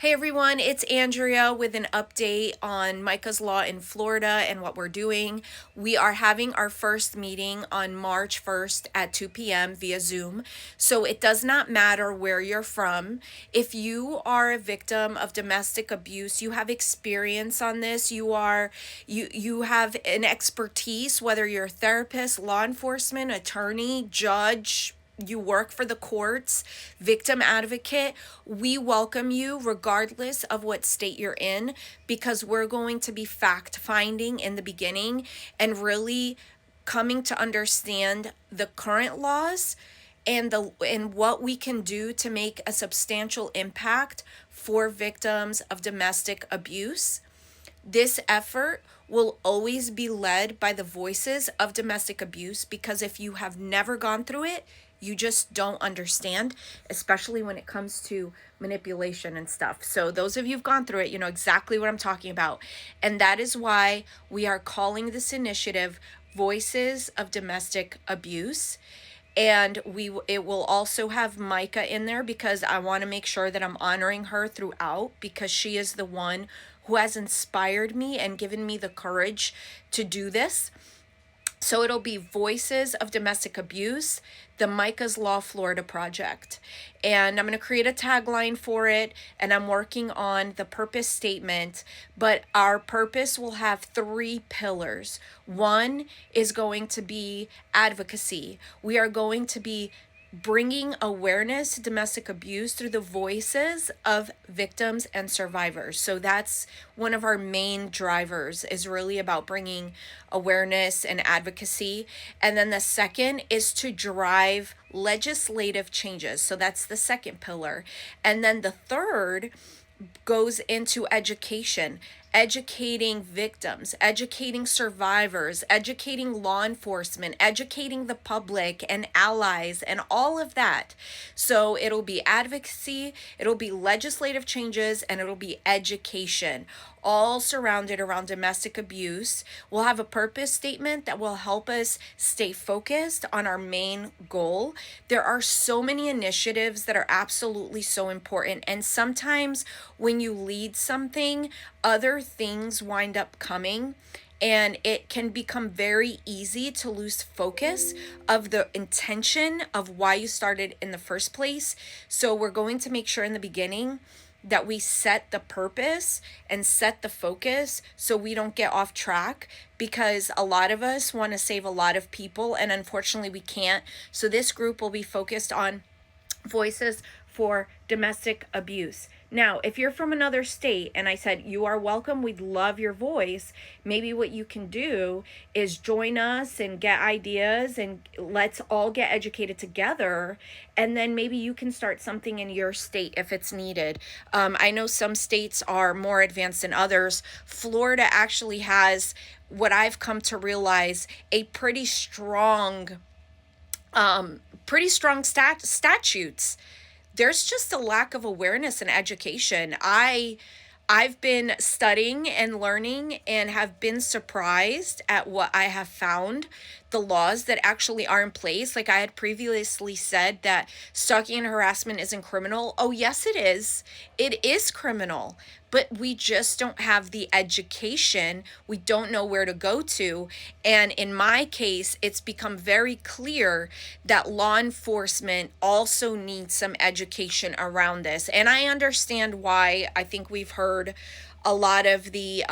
Hey everyone, it's Andrea with an update on Mica's Law in Florida and what we're doing. We are having our first meeting on March 1st at 2 p.m. via Zoom. So it does not matter where you're from. If you are a victim of domestic abuse, you have experience on this, you have an expertise, whether you're a therapist, law enforcement, attorney, judge, you work for the courts, victim advocate, we welcome you regardless of what state you're in, because we're going to be fact finding in the beginning and really coming to understand the current laws and what we can do to make a substantial impact for victims of domestic abuse. This effort will always be led by the voices of domestic abuse, because if you have never gone through it, you just don't understand, especially when it comes to manipulation and stuff. So those of you who've gone through it, you know exactly what I'm talking about. And that is why we are calling this initiative Voices of Domestic Abuse. And it will also have Mica in there, because I want to make sure that I'm honoring her throughout, because she is the one who has inspired me and given me the courage to do this. So it'll be Voices of Domestic Abuse, the Mica's Law Florida project. And I'm going to create a tagline for it, and I'm working on the purpose statement. But our purpose will have three pillars. One is going to be advocacy. We are going to be bringing awareness to domestic abuse through the voices of victims and survivors. So that's one of our main drivers, is really about bringing awareness and advocacy. And then the second is to drive legislative changes. So that's the second pillar. And then the third goes into education, educating victims, educating survivors, educating law enforcement, educating the public and allies and all of that. So it'll be advocacy, it'll be legislative changes, and it'll be education, all surrounded around domestic abuse. We'll have a purpose statement that will help us stay focused on our main goal. There are so many initiatives that are absolutely so important, and sometimes when you lead something, other things wind up coming, and it can become very easy to lose focus of the intention of why you started in the first place. So we're going to make sure in the beginning that we set the purpose and set the focus so we don't get off track, because a lot of us want to save a lot of people, and unfortunately we can't. So this group will be focused on voices for domestic abuse. Now, if you're from another state and I said you are welcome, we'd love your voice, maybe what you can do is join us and get ideas, and let's all get educated together, and then maybe you can start something in your state if it's needed. I know some states are more advanced than others. Florida actually has, what I've come to realize, a pretty strong statutes. There's just a lack of awareness and education. I've been studying and learning and have been surprised at what I have found, the laws that actually are in place. Like I had previously said that stalking and harassment isn't criminal. Oh, yes, it is. It is criminal, but we just don't have the education. We don't know where to go to. And in my case, it's become very clear that law enforcement also needs some education around this. And I understand why. I think we've heard a lot of the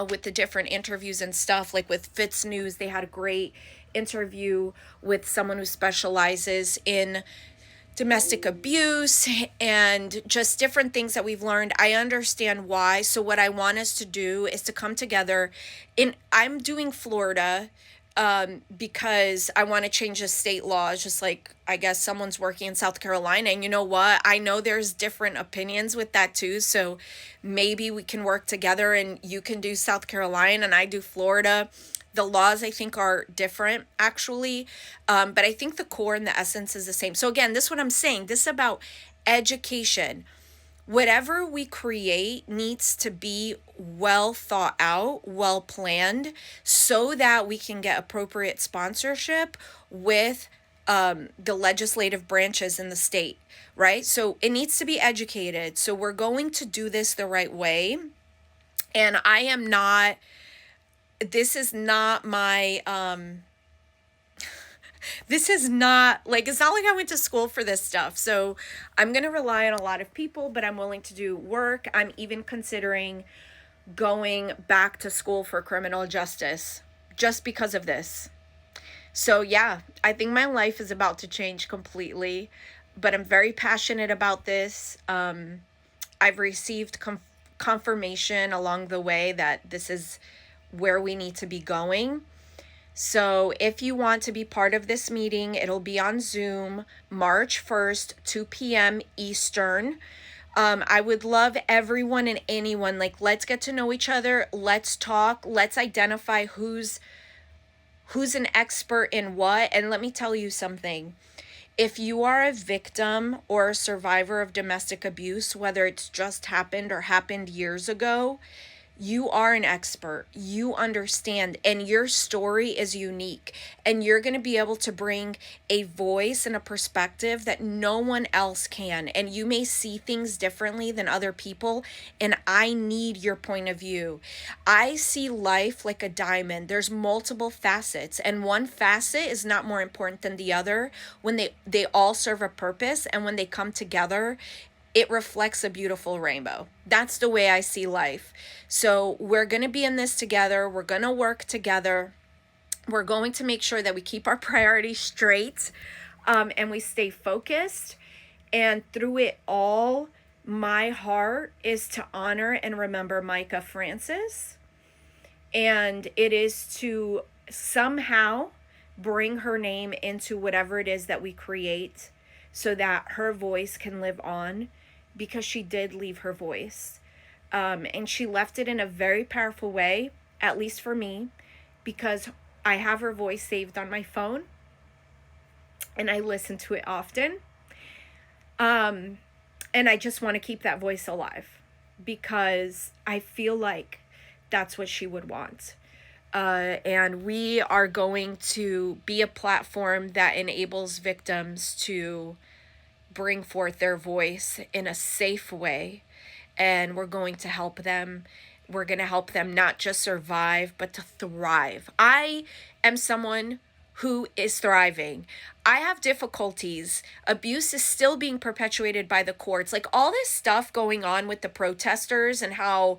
with the different interviews and stuff, like with Fitz News, they had a great interview with someone who specializes in domestic abuse and just different things that we've learned. I understand why. So what I want us to do is to come together. I'm doing Florida because I want to change the state laws, just like I guess someone's working in South Carolina. And you know what? I know there's different opinions with that too. So maybe we can work together and you can do South Carolina and I do Florida. The laws, I think, are different, actually. But I think the core and the essence is the same. So again, this is what I'm saying. This is about education. Whatever we create needs to be well thought out, well planned, so that we can get appropriate sponsorship with the legislative branches in the state, right? So it needs to be educated. So we're going to do this the right way. And I am not, this is not my, this is not like, it's not like I went to school for this stuff. So I'm going to rely on a lot of people, but I'm willing to do work. I'm even considering going back to school for criminal justice just because of this. So yeah, I think my life is about to change completely, but I'm very passionate about this. I've received confirmation along the way that this is where we need to be going. So if you want to be part of this meeting, it'll be on Zoom, March 1st, 2 p.m. Eastern. I would love everyone and anyone, like, let's get to know each other. Let's talk. Let's identify who's an expert in what. And let me tell you something. If you are a victim or a survivor of domestic abuse, whether it's just happened or happened years ago, you are an expert. You understand, and your story is unique, and you're going to be able to bring a voice and a perspective that no one else can. And you may see things differently than other people, and I need your point of view. I see life like a diamond. There's multiple facets, and one facet is not more important than the other. When they all serve a purpose, and when they come together, it reflects a beautiful rainbow. That's the way I see life. So we're going to be in this together. We're going to work together. We're going to make sure that we keep our priorities straight, and we stay focused. And through it all, my heart is to honor and remember Mica Francis. And it is to somehow bring her name into whatever it is that we create so that her voice can live on, because she did leave her voice. And she left it in a very powerful way, at least for me, because I have her voice saved on my phone and I listen to it often. And I just want to keep that voice alive because I feel like that's what she would want. And we are going to be a platform that enables victims to bring forth their voice in a safe way. And we're going to help them. We're going to help them not just survive, but to thrive. I am someone who is thriving. I have difficulties. Abuse is still being perpetuated by the courts. Like all this stuff going on with the protesters and how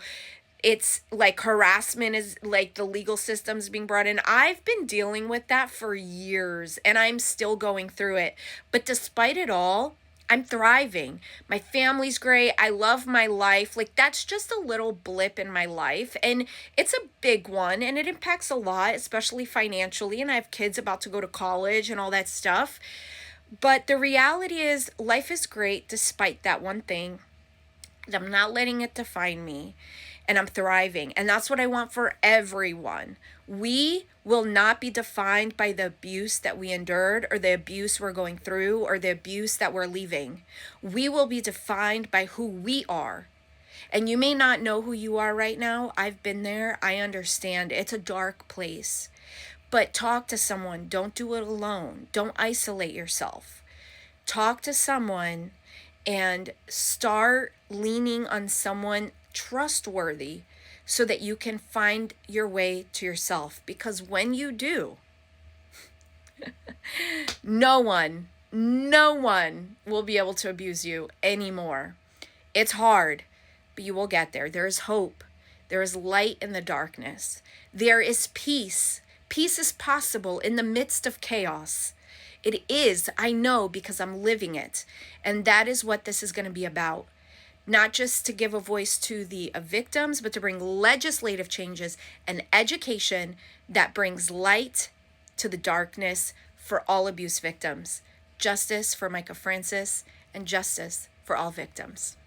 it's like harassment is like the legal system's being brought in. I've been dealing with that for years and I'm still going through it. But despite it all, I'm thriving. My family's great. I love my life. Like that's just a little blip in my life. And it's a big one and it impacts a lot, especially financially. And I have kids about to go to college and all that stuff. But the reality is life is great despite that one thing. I'm not letting it define me. And I'm thriving. And that's what I want for everyone. We will not be defined by the abuse that we endured or the abuse we're going through or the abuse that we're leaving. We will be defined by who we are. And you may not know who you are right now. I've been there. I understand. It's a dark place. But talk to someone. Don't do it alone. Don't isolate yourself. Talk to someone and start leaning on someone trustworthy so that you can find your way to yourself. Because when you do, no one will be able to abuse you anymore. It's hard, but you will get there. There is hope. There is light in the darkness. There is peace. Peace is possible in the midst of chaos. It is, I know, because I'm living it. And that is what this is going to be about. Not just to give a voice to the victims, but to bring legislative changes and education that brings light to the darkness for all abuse victims. Justice for Mica Francis and justice for all victims.